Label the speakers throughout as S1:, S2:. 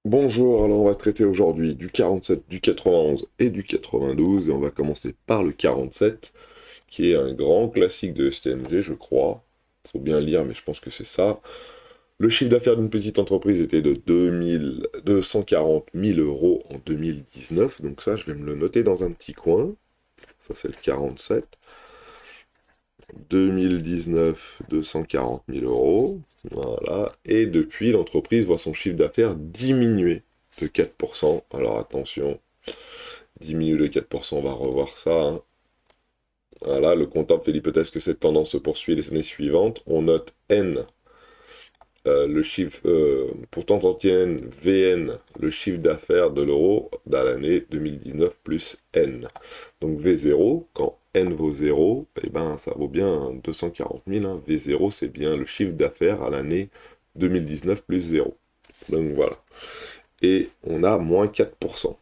S1: Bonjour, alors on va traiter aujourd'hui du 47, du 91 et du 92, et on va commencer par le 47, qui est un grand classique de STMG, je crois. Faut bien lire, mais je pense que c'est ça. Le chiffre d'affaires d'une petite entreprise était de 240 000 euros en 2019, donc ça, je vais me le noter dans un petit coin. Ça, c'est le 47. 2019, 240 000 euros. Voilà. Et depuis, l'entreprise voit son chiffre d'affaires diminuer de 4%. Alors attention, diminue de 4%, on va revoir ça, hein. Voilà, le comptable fait l'hypothèse que cette tendance se poursuit les années suivantes. On note N, le chiffre, pour temps entier VN, le chiffre d'affaires de l'euro dans l'année 2019 plus N. Donc V0, quand N vaut 0, eh ben, ça vaut bien 240 000. Hein. V0, c'est bien le chiffre d'affaires à l'année 2019 plus 0. Donc voilà. Et on a moins 4%.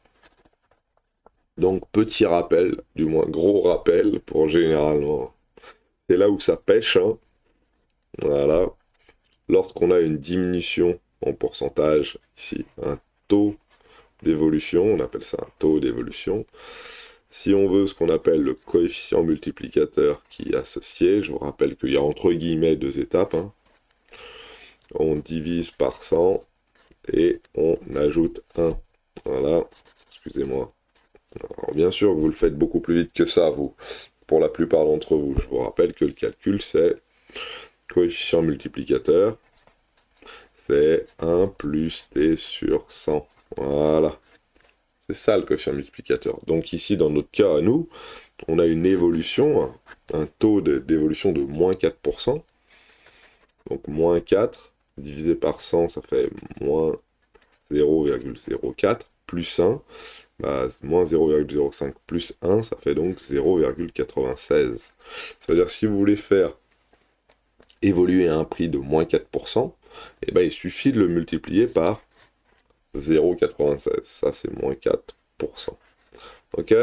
S1: Donc petit rappel, du moins gros rappel, pour généralement. C'est là où ça pêche, hein. Voilà. Lorsqu'on a une diminution en pourcentage, ici, un taux d'évolution, on appelle ça un taux d'évolution. Si on veut ce qu'on appelle le coefficient multiplicateur qui est associé, je vous rappelle qu'il y a entre guillemets deux étapes, hein. On divise par 100 et on ajoute 1. Voilà, excusez-moi. Alors bien sûr, vous le faites beaucoup plus vite que ça, vous, pour la plupart d'entre vous. Je vous rappelle que le calcul, c'est coefficient multiplicateur, c'est 1 plus t sur 100. Voilà, c'est ça le coefficient multiplicateur. Donc ici, dans notre cas à nous, on a une évolution, un taux d'évolution de moins 4%. Donc moins 4 divisé par 100, ça fait moins 0,04 plus 1, bah, moins 0,05 plus 1, ça fait donc 0,96. Ça veut dire que si vous voulez faire évoluer à un prix de moins 4%, eh ben, il suffit de le multiplier par 0,96. Ça, c'est moins 4%. Ok?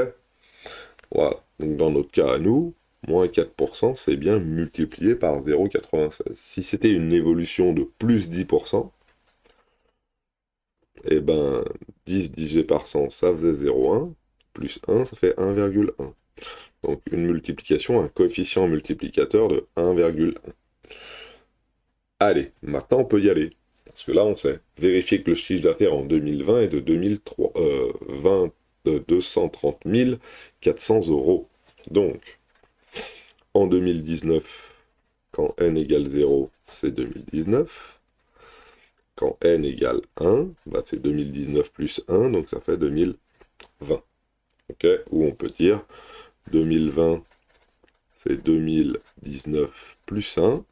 S1: Voilà. Donc dans notre cas à nous, moins 4%, c'est bien multiplié par 0,96. Si c'était une évolution de plus 10%, et ben 10 divisé par 100, ça faisait 0,1, plus 1, ça fait 1,1. Donc une multiplication, un coefficient multiplicateur de 1,1. Allez, maintenant on peut y aller. Parce que là, on sait. Vérifier que le chiffre d'affaires en 2020 est de 230 400 euros. Donc, en 2019, quand n égale 0, c'est 2019. Quand n égale 1, bah, c'est 2019 plus 1, donc ça fait 2020. Okay, ou on peut dire 2020, c'est 2019 plus 1,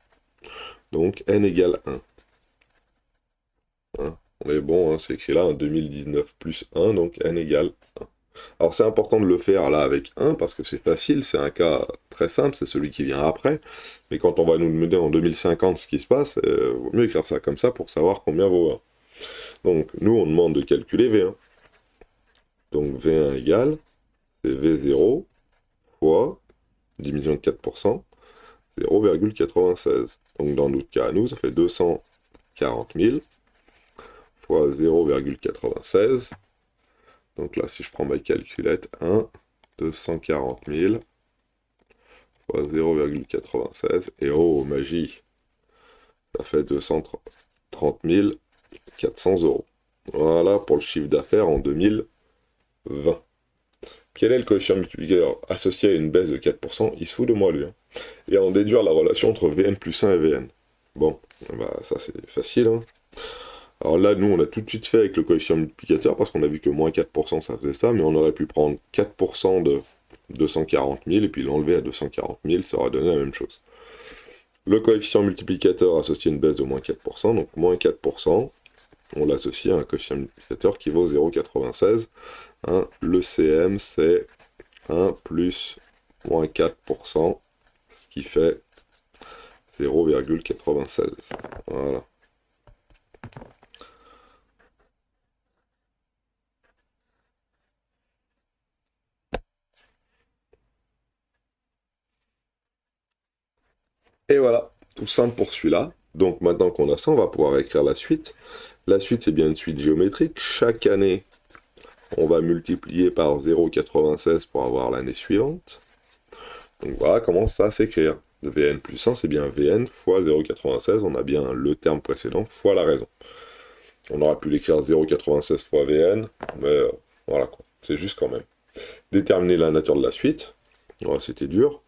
S1: donc n égale 1. Hein. On est bon, hein, c'est écrit là, 2019 plus 1, donc n égale 1. Alors c'est important de le faire là avec 1 parce que c'est facile, c'est un cas très simple, c'est celui qui vient après. Mais quand on va nous demander en 2050 ce qui se passe, vaut mieux écrire ça comme ça pour savoir combien vaut 1. Donc nous on demande de calculer V1. Donc V1 égale, c'est V0 fois diminution de 4%, 0,96. Donc dans notre cas à nous, ça fait 240 000 fois 0,96. Donc là, si je prends ma calculette, 1, 240 000 fois 0,96. Et oh, magie, ça fait 230 400 euros. Voilà pour le chiffre d'affaires en 2020. Quel est le coefficient multiplicateur associé à une baisse de 4%? Il se fout de moi, lui, hein. Et à en déduire la relation entre Vn plus 1 et Vn. Bon, bah ça c'est facile, hein. Alors là, nous, on a tout de suite fait avec le coefficient multiplicateur, parce qu'on a vu que moins 4%, ça faisait ça, mais on aurait pu prendre 4% de 240 000, et puis l'enlever à 240 000, ça aurait donné la même chose. Le coefficient multiplicateur associe une baisse de moins 4%, donc moins 4%, on l'associe à un coefficient multiplicateur qui vaut 0,96. Hein, le CM, c'est 1 plus moins 4%, ce qui fait 0,96. Voilà. Et voilà, tout simple pour celui-là. Donc maintenant qu'on a ça, on va pouvoir écrire la suite. La suite, c'est bien une suite géométrique. Chaque année, on va multiplier par 0,96 pour avoir l'année suivante. Donc voilà comment ça s'écrire. Vn plus 1, c'est bien Vn fois 0,96. On a bien le terme précédent fois la raison. On aurait pu l'écrire 0,96 fois Vn, mais voilà quoi. C'est juste quand même. Déterminer la nature de la suite. Oh, c'était dur.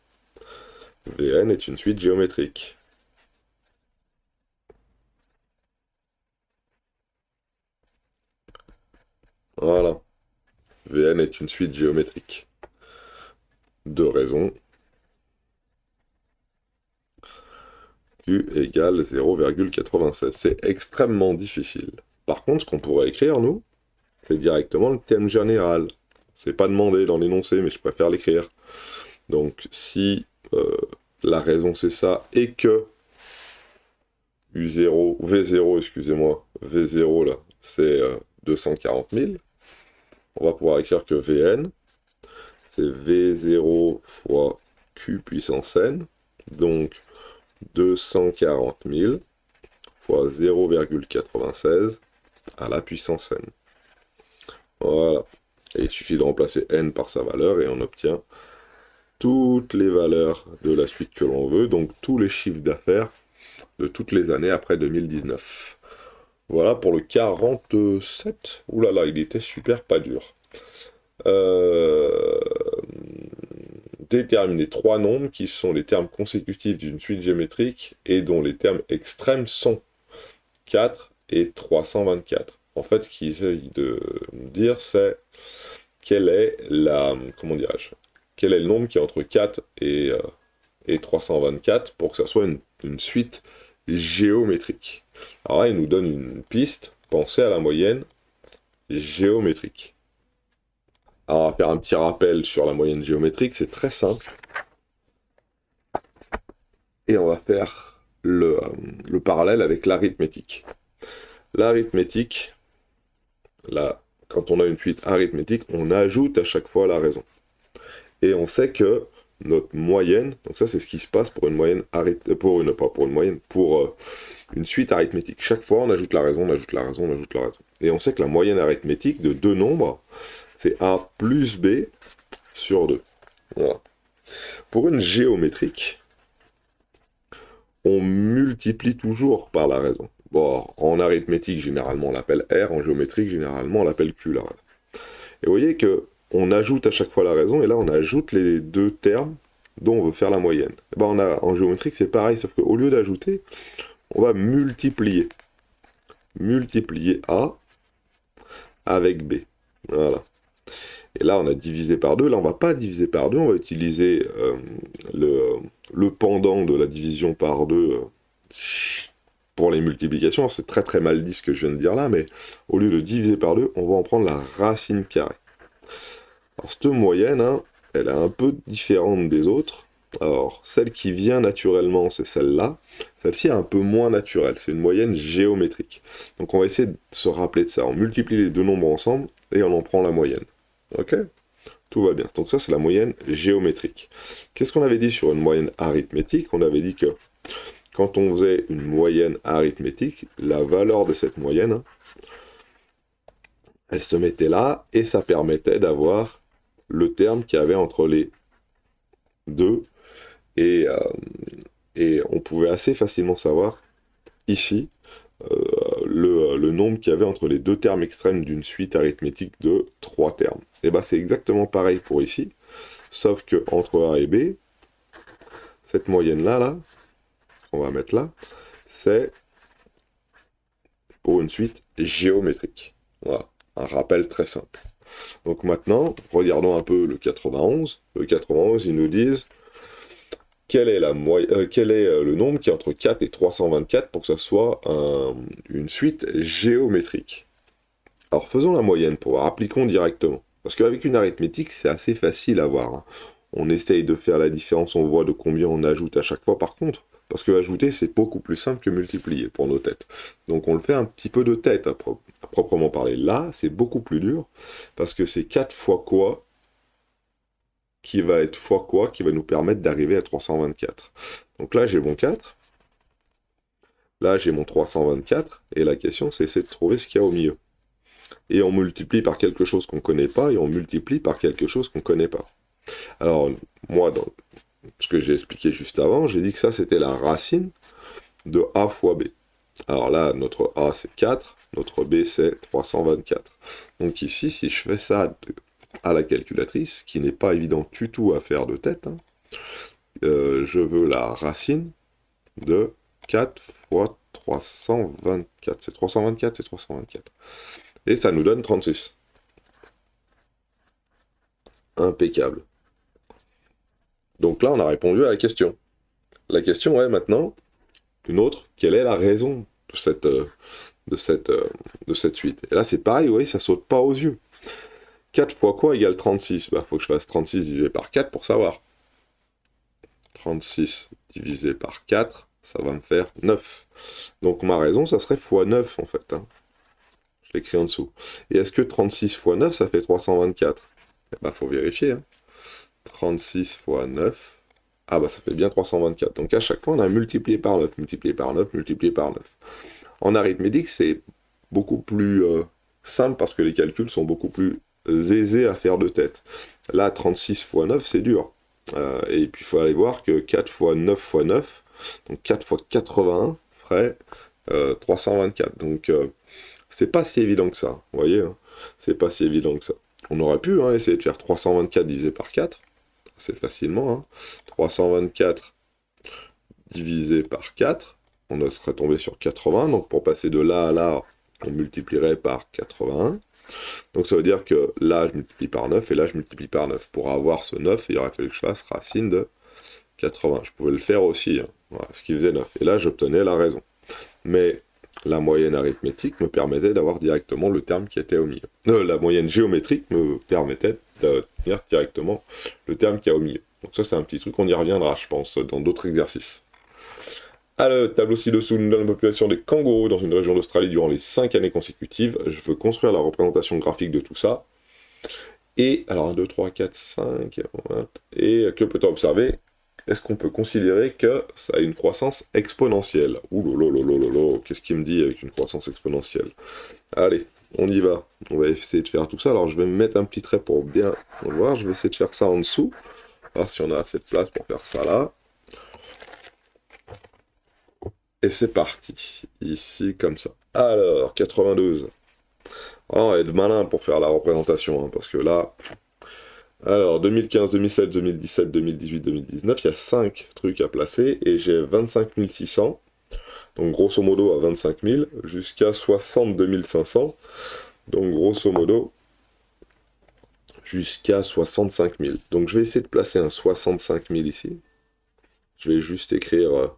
S1: Vn est une suite géométrique. Voilà. Vn est une suite géométrique. Deux raisons. Q égale 0,96. C'est extrêmement difficile. Par contre, ce qu'on pourrait écrire, nous, c'est directement le thème général. C'est pas demandé dans l'énoncé, mais je préfère l'écrire. Donc, si la raison c'est ça, et que U0, V0, excusez-moi, V0 là, c'est 240 000, on va pouvoir écrire que Vn, c'est V0 fois Q puissance n, donc 240 000 fois 0,96 à la puissance n. Voilà. Et il suffit de remplacer n par sa valeur et on obtient toutes les valeurs de la suite que l'on veut, donc tous les chiffres d'affaires de toutes les années après 2019. Voilà pour le 47. Ouh là là, il était super pas dur. Déterminer trois nombres qui sont les termes consécutifs d'une suite géométrique et dont les termes extrêmes sont 4 et 324. En fait, ce qu'il s'agit de dire, c'est quelle est la, comment dirais-je, quel est le nombre qui est entre 4 et 324 pour que ça soit une suite géométrique. Alors là, il nous donne une piste, pensez à la moyenne géométrique. Alors, on va faire un petit rappel sur la moyenne géométrique, c'est très simple. Et on va faire le parallèle avec l'arithmétique. L'arithmétique, là, quand on a une suite arithmétique, on ajoute à chaque fois la raison. Et on sait que notre moyenne, donc ça c'est ce qui se passe pour une moyenne pour une suite arithmétique. Chaque fois on ajoute la raison, on ajoute la raison, on ajoute la raison. Et on sait que la moyenne arithmétique de deux nombres, c'est A plus B sur 2. Voilà. Pour une géométrique, on multiplie toujours par la raison. Bon, en arithmétique, généralement on l'appelle R, en géométrique, généralement on l'appelle Q, la raison. Et vous voyez que on ajoute à chaque fois la raison, et là on ajoute les deux termes dont on veut faire la moyenne. Et ben en géométrique c'est pareil, sauf qu'au lieu d'ajouter, on va multiplier. Multiplier A avec B. Voilà. Et là on a divisé par 2, là on va pas diviser par 2, on va utiliser le pendant de la division par 2 pour les multiplications. C'est très très mal dit ce que je viens de dire là, mais au lieu de diviser par 2, on va en prendre la racine carrée. Alors cette moyenne, hein, elle est un peu différente des autres. Alors, celle qui vient naturellement, c'est celle-là. Celle-ci est un peu moins naturelle, c'est une moyenne géométrique. Donc on va essayer de se rappeler de ça. On multiplie les deux nombres ensemble et on en prend la moyenne. Ok? Tout va bien. Donc ça, c'est la moyenne géométrique. Qu'est-ce qu'on avait dit sur une moyenne arithmétique? On avait dit que quand on faisait une moyenne arithmétique, la valeur de cette moyenne, hein, elle se mettait là et ça permettait d'avoir le terme qu'il y avait entre les deux et on pouvait assez facilement savoir ici le nombre qu'il y avait entre les deux termes extrêmes d'une suite arithmétique de 3 termes. Et bien c'est exactement pareil pour ici, sauf que entre A et B, cette moyenne-là, là, qu'on va mettre là, c'est pour une suite géométrique. Voilà, un rappel très simple. Donc maintenant, regardons un peu le 91. Le 91, ils nous disent quel est le nombre qui est entre 4 et 324 pour que ça soit une suite géométrique. Alors faisons la moyenne pour voir, appliquons directement. Parce qu'avec une arithmétique, c'est assez facile à voir. Hein. On essaye de faire la différence, on voit de combien on ajoute à chaque fois par contre. Parce que ajouter, c'est beaucoup plus simple que multiplier pour nos têtes. Donc on le fait un petit peu de tête à proprement parler. Là, c'est beaucoup plus dur, parce que c'est 4 fois quoi qui va être fois quoi qui va nous permettre d'arriver à 324. Donc là, j'ai mon 4. Là, j'ai mon 324, et la question, c'est essayer de trouver ce qu'il y a au milieu. Et on multiplie par quelque chose qu'on ne connaît pas, et on multiplie par quelque chose qu'on ne connaît pas. Alors, moi, dans ce que j'ai expliqué juste avant, j'ai dit que ça, c'était la racine de A fois B. Alors là, notre A, c'est 4, notre B, c'est 324. Donc ici, si je fais ça à la calculatrice, qui n'est pas évident du tout à faire de tête, hein, je veux la racine de 4 fois 324. C'est 324, c'est 324. Et ça nous donne 36. Impeccable. Donc là, on a répondu à la question. La question est maintenant, une autre, quelle est la raison de cette suite? Et là, c'est pareil, vous voyez, ça saute pas aux yeux. 4 fois quoi égale 36? Bah, faut que je fasse 36 divisé par 4 pour savoir. 36 divisé par 4, ça va me faire 9. Donc ma raison, ça serait x 9 en fait. Hein. Je l'écris en dessous. Et est-ce que 36 fois 9, ça fait 324? Eh bah, faut vérifier. Hein. 36 fois 9, ah bah ça fait bien 324. Donc à chaque fois, on a multiplié par 9, multiplié par 9, multiplié par 9. En arithmétique, c'est beaucoup plus simple parce que les calculs sont beaucoup plus aisés à faire de tête. Là, 36 fois 9, c'est dur. Et puis il faut aller voir que 4 fois 9 fois 9, donc 4 fois 81 ferait 324. Donc c'est pas si évident que ça, vous voyez, hein, c'est pas si évident que ça. On aurait pu essayer de faire 324 divisé par 4, assez facilement. Hein. 324 divisé par 4, on serait tombé sur 80, donc pour passer de là à là, on multiplierait par 81. Donc ça veut dire que là, je multiplie par 9, et là, je multiplie par 9. Pour avoir ce 9, il aurait fallu que je fasse racine de 80. Je pouvais le faire aussi, hein. Voilà, ce qui faisait 9. Et là, j'obtenais la raison. Mais la moyenne arithmétique me permettait d'avoir directement le terme qui était au milieu. La moyenne géométrique me permettait d'obtenir directement le terme qui est au milieu. Donc ça, c'est un petit truc, on y reviendra, je pense, dans d'autres exercices. Alors, le tableau ci-dessous nous donne la population des kangourous dans une région d'Australie durant les 5 années consécutives. Je veux construire la représentation graphique de tout ça. Et, alors, 1, 2, 3, 4, 5, et que peut-on observer? Est-ce qu'on peut considérer que ça a une croissance exponentielle? Ouh là, qu'est-ce qu'il me dit avec une croissance exponentielle? Allez, on y va. On va essayer de faire tout ça. Alors, je vais me mettre un petit trait pour bien voir. Je vais essayer de faire ça en dessous. Voir si on a assez de place pour faire ça là. Et c'est parti. Ici, comme ça. Alors, 92. Oh, être malin pour faire la représentation, hein, parce que là... Alors, 2015, 2016, 2017, 2018, 2019, il y a 5 trucs à placer, et j'ai 25 600, donc grosso modo à 25 000, jusqu'à 62 500, donc grosso modo jusqu'à 65 000. Donc je vais essayer de placer un 65 000 ici. Je vais juste écrire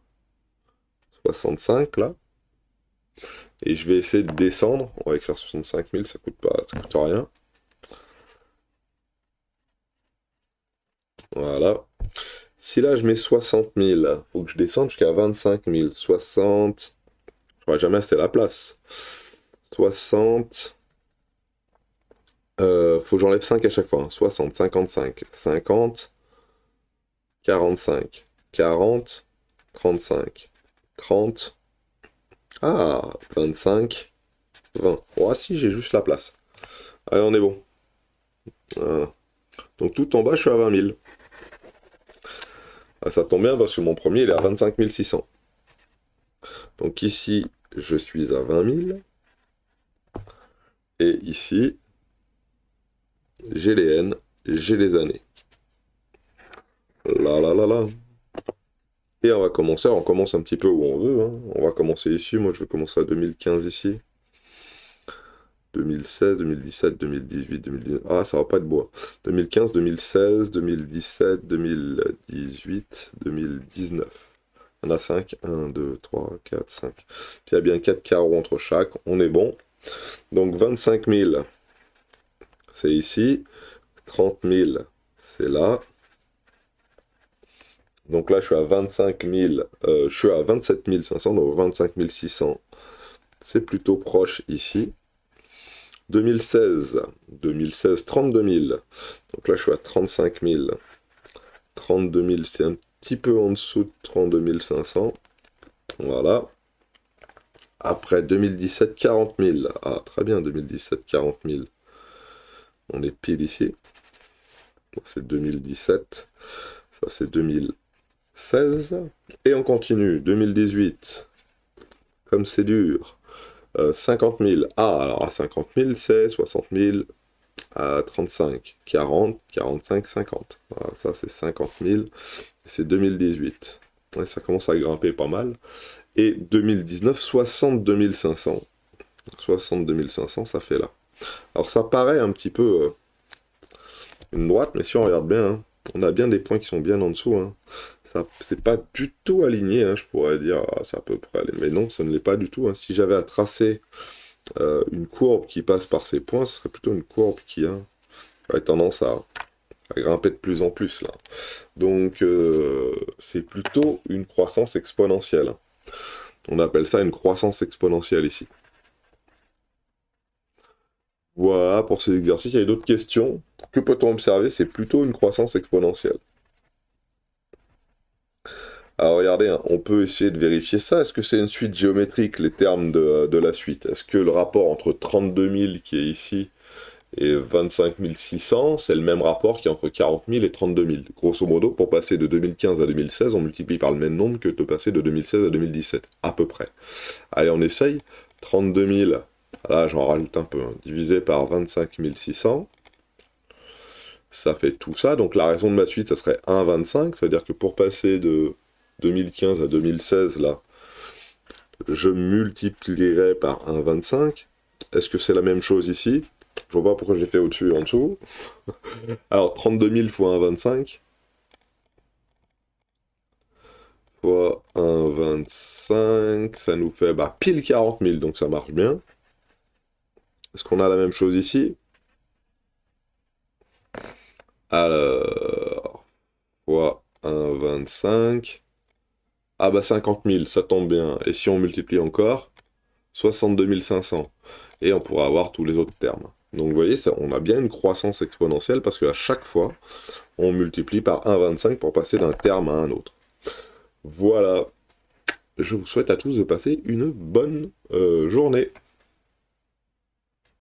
S1: 65 là. Et je vais essayer de descendre. On va écrire 65 000, ça coûte rien. Voilà. Si là je mets 60 000, il faut que je descende jusqu'à 25 000. 60. Je n'aurai jamais assez la place. 60. Faut que j'enlève 5 à chaque fois. Hein. 60, 55, 50, 45, 40, 35, 30. Ah, 25, 20. Oh, si, j'ai juste la place. Allez, on est bon. Voilà. Donc tout en bas, je suis à 20 000. Ah, ça tombe bien parce que mon premier, il est à 25 600. Donc ici, je suis à 20 000. Et ici, j'ai les N, j'ai les années. Là. Et on va commencer, on commence un petit peu où on veut. Hein. On va commencer ici, moi je vais commencer à 2015 ici. 2016, 2017, 2018, 2019. Ah, ça va pas être beau. 2015, 2016, 2017, 2018, 2019. On a 5. 1, 2, 3, 4, 5. Il y a bien 4 carreaux entre chaque. On est bon. Donc 25 000, c'est ici. 30 000, c'est là. Donc là, je suis à 25 000. Je suis à 27 500. Donc 25 600, c'est plutôt proche ici. 2016, 32 000. Donc là, je suis à 35 000. 32 000, c'est un petit peu en dessous de 32 500. Voilà. Après 2017, 40 000. Ah, très bien, 2017, 40 000. On est pile ici. C'est 2017. Ça, c'est 2016. Et on continue. 2018. Comme c'est dur. 50 000. Ah, alors à 50 000, c'est 60 000 à 35, 40, 45, 50. Voilà, ça, c'est 50 000. C'est 2018. Ouais, ça commence à grimper pas mal. Et 2019, 62 500. 62 500, ça fait là. Alors ça paraît un petit peu une droite, mais si on regarde bien, hein, on a bien des points qui sont bien en dessous. Hein. Ça, c'est pas du tout aligné, hein, je pourrais dire, ah, c'est à peu près. Mais non, ça ne l'est pas du tout. Hein. Si j'avais à tracer une courbe qui passe par ces points, ce serait plutôt une courbe qui a tendance à grimper de plus en plus là. Donc c'est plutôt une croissance exponentielle. On appelle ça une croissance exponentielle ici. Voilà pour ces exercices. Il y a d'autres questions. Que peut-on observer? C'est plutôt une croissance exponentielle. Alors regardez, hein, on peut essayer de vérifier ça. Est-ce que c'est une suite géométrique, les termes de la suite? Est-ce que le rapport entre 32 000 qui est ici et 25 600, c'est le même rapport qui est entre 40 000 et 32 000? Grosso modo, pour passer de 2015 à 2016, on multiplie par le même nombre que de passer de 2016 à 2017, à peu près. Allez, on essaye. 32 000, là j'en rajoute un peu, hein, divisé par 25 600. Ça fait tout ça, donc la raison de ma suite, ça serait 1,25, c'est-à-dire que pour passer de 2015 à 2016, là, je multiplierai par 1,25. Est-ce que c'est la même chose ici? Je vois pas pourquoi j'ai fait au-dessus et en dessous. Alors, 32 000 fois 1,25 fois 1,25, ça nous fait pile 40 000, donc ça marche bien. Est-ce qu'on a la même chose ici? Alors, fois 1,25. Ah 50 000, ça tombe bien. Et si on multiplie encore, 62 500. Et on pourra avoir tous les autres termes. Donc vous voyez, ça, on a bien une croissance exponentielle parce qu'à chaque fois, on multiplie par 1,25 pour passer d'un terme à un autre. Voilà. Je vous souhaite à tous de passer une bonne journée.